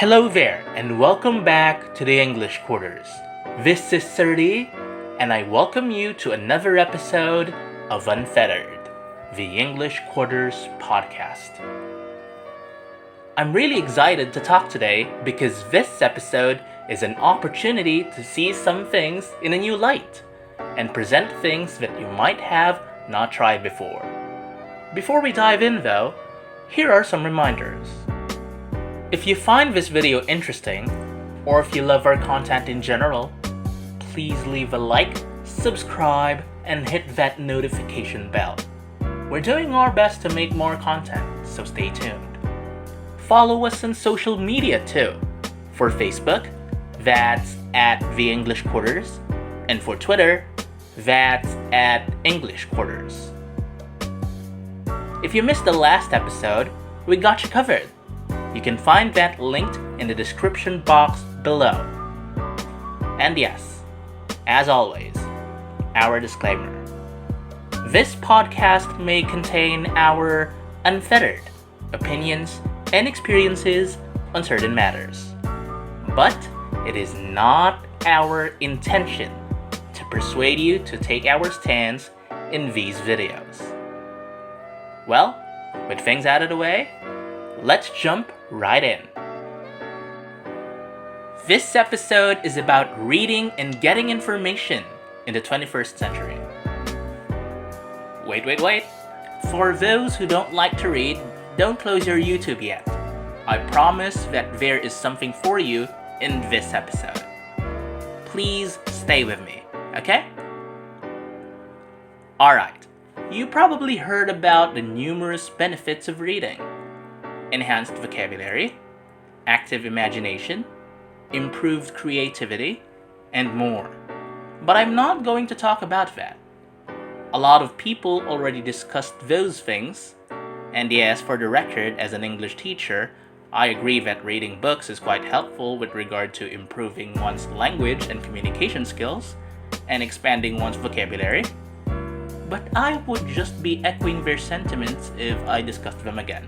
Hello there, and welcome back to the English Quarters. This is Serdi, and I welcome you to another episode of Unfettered, the English Quarters podcast. I'm really excited to talk today because this episode is an opportunity to see some things in a new light and present things that you might have not tried before. Before we dive in though, here are some reminders. If you find this video interesting, or if you love our content in general, please leave a like, subscribe, and hit that notification bell. We're doing our best to make more content, so stay tuned. Follow us on social media too. For Facebook, that's at The English Quarters, and for Twitter, that's at English Quarters. If you missed the last episode, we got you covered. You can find that linked in the description box below. And yes, as always, our disclaimer. This podcast may contain our unfettered opinions and experiences on certain matters. But it is not our intention to persuade you to take our stance in these videos. Well, with things out of the way, let's jump right in. This episode is about reading and getting information in the 21st century. Wait. For those who don't like to read, don't close your YouTube yet. I promise that there is something for you in this episode. Please stay with me, okay? Alright, you probably heard about the numerous benefits of reading. Enhanced vocabulary, active imagination, improved creativity, and more. But I'm not going to talk about that. A lot of people already discussed those things, and yes, for the record, as an English teacher, I agree that reading books is quite helpful with regard to improving one's language and communication skills, and expanding one's vocabulary. But I would just be echoing their sentiments if I discussed them again.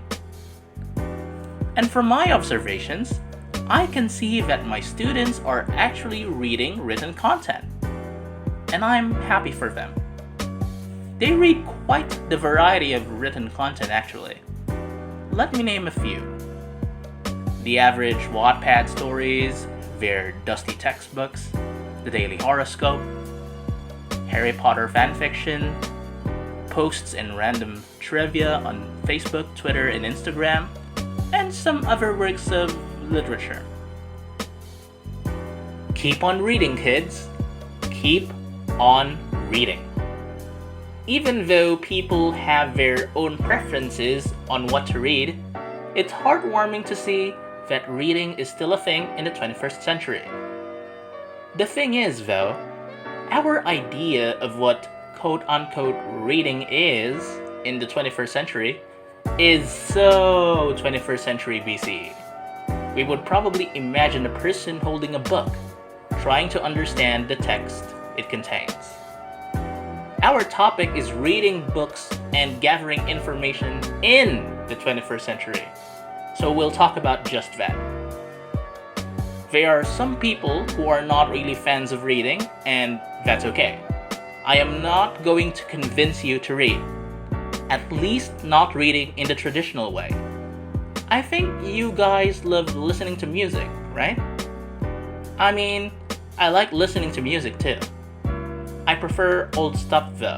And from my observations, I can see that my students are actually reading written content. And I'm happy for them. They read quite the variety of written content actually. Let me name a few. The average Wattpad stories, their dusty textbooks, the daily horoscope, Harry Potter fanfiction, posts and random trivia on Facebook, Twitter, and Instagram, and some other works of literature. Keep on reading, kids. Keep on reading. Even though people have their own preferences on what to read, it's heartwarming to see that reading is still a thing in the 21st century. The thing is, though, our idea of what quote-unquote reading is in the 21st century is so 21st century BC. We would probably imagine a person holding a book, trying to understand the text it contains. Our topic is reading books and gathering information in the 21st century, so we'll talk about just that. There are some people who are not really fans of reading, and that's okay. I am not going to convince you to read. At least not reading in the traditional way. I think you guys love listening to music, right? I mean, I like listening to music too. I prefer old stuff though,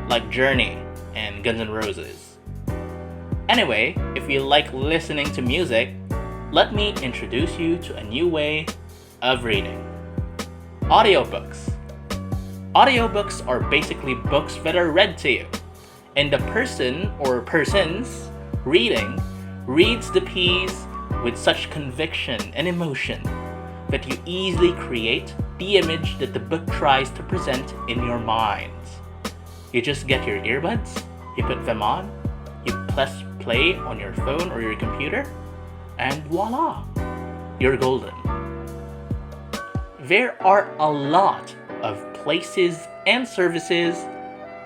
like Journey and Guns N' Roses. Anyway, if you like listening to music, let me introduce you to a new way of reading. Audiobooks. Audiobooks are basically books that are read to you. And the person or persons reading reads the piece with such conviction and emotion that you easily create the image that the book tries to present in your minds. You just get your earbuds, you put them on, you press play on your phone or your computer, and voila, you're golden. There are a lot of places and services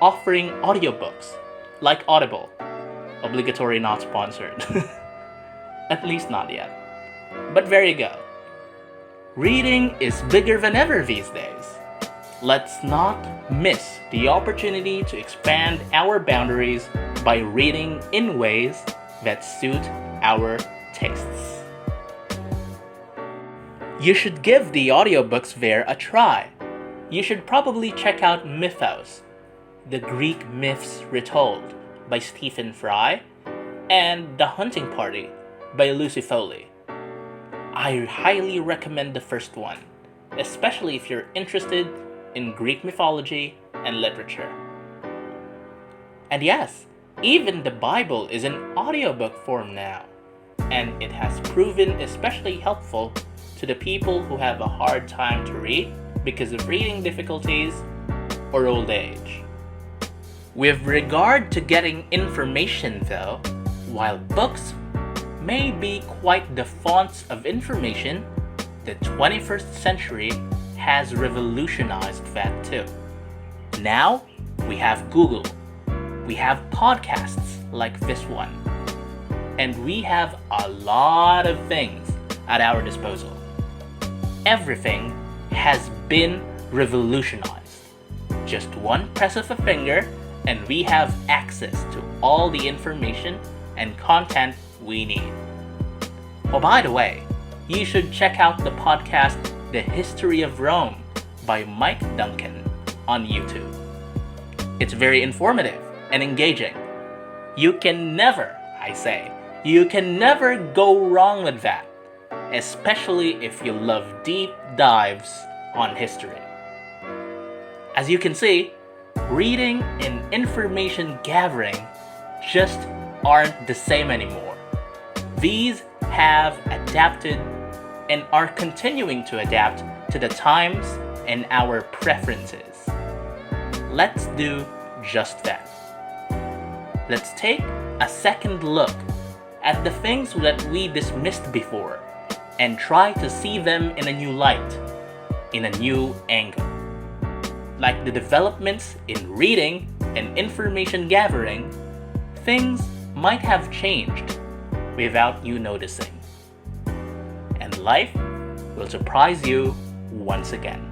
offering audiobooks, like Audible. Obligatory, not sponsored. At least not yet. But there you go. Reading is bigger than ever these days. Let's not miss the opportunity to expand our boundaries by reading in ways that suit our tastes. You should give the audiobooks there a try. You should probably check out Mythos, The Greek Myths Retold by Stephen Fry, and The Hunting Party by Lucy Foley. I highly recommend the first one, especially if you're interested in Greek mythology and literature. And yes, even the Bible is in audiobook form now, and it has proven especially helpful to the people who have a hard time to read because of reading difficulties or old age. With regard to getting information though, while books may be quite the fonts of information, the 21st century has revolutionized that too. Now, we have Google, we have podcasts like this one, and we have a lot of things at our disposal. Everything has been revolutionized. Just one press of a finger, and we have access to all the information and content we need. Oh, by the way, you should check out the podcast The History of Rome by Mike Duncan on YouTube. It's very informative and engaging. You can never go wrong with that, especially if you love deep dives on history. As you can see, reading and information gathering just aren't the same anymore. These have adapted and are continuing to adapt to the times and our preferences. Let's do just that. Let's take a second look at the things that we dismissed before and try to see them in a new light, in a new angle. Like the developments in reading and information gathering, things might have changed without you noticing. And life will surprise you once again.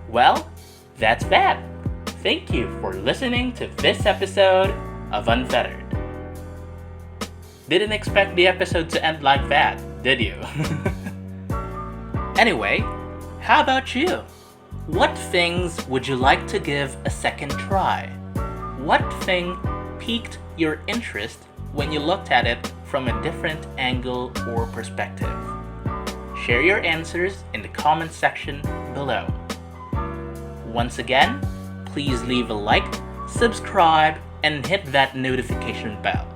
Well, that's that. Thank you for listening to this episode of Unfettered. Didn't expect the episode to end like that, did you? Anyway, how about you? What things would you like to give a second try? What thing piqued your interest when you looked at it from a different angle or perspective? Share your answers in the comment section below. Once again, please leave a like, subscribe, and hit that notification bell,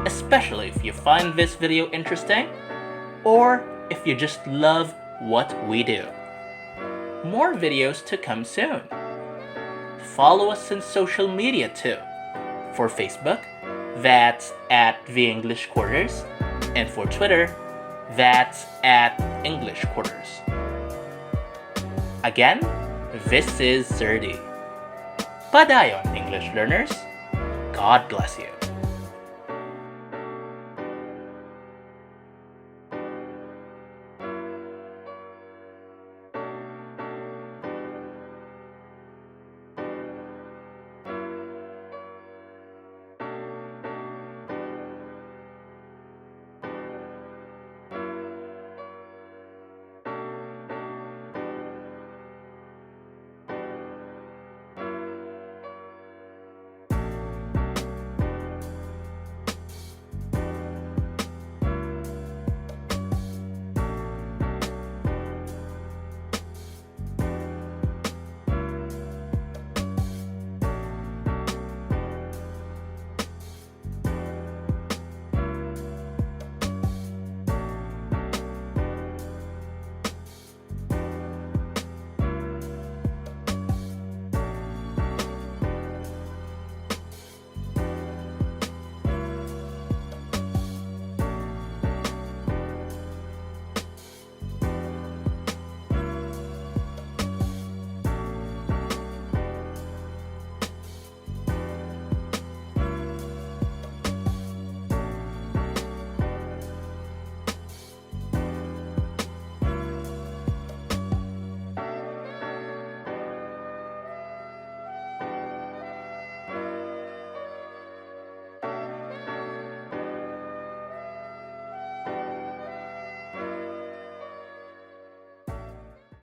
especially if you find this video interesting or if you just love what we do. More videos to come soon. Follow us on social media too. For Facebook, that's at The English Quarters, and for Twitter, that's at English Quarters. Again, this is Zerdy. Padayon, English learners. God bless you.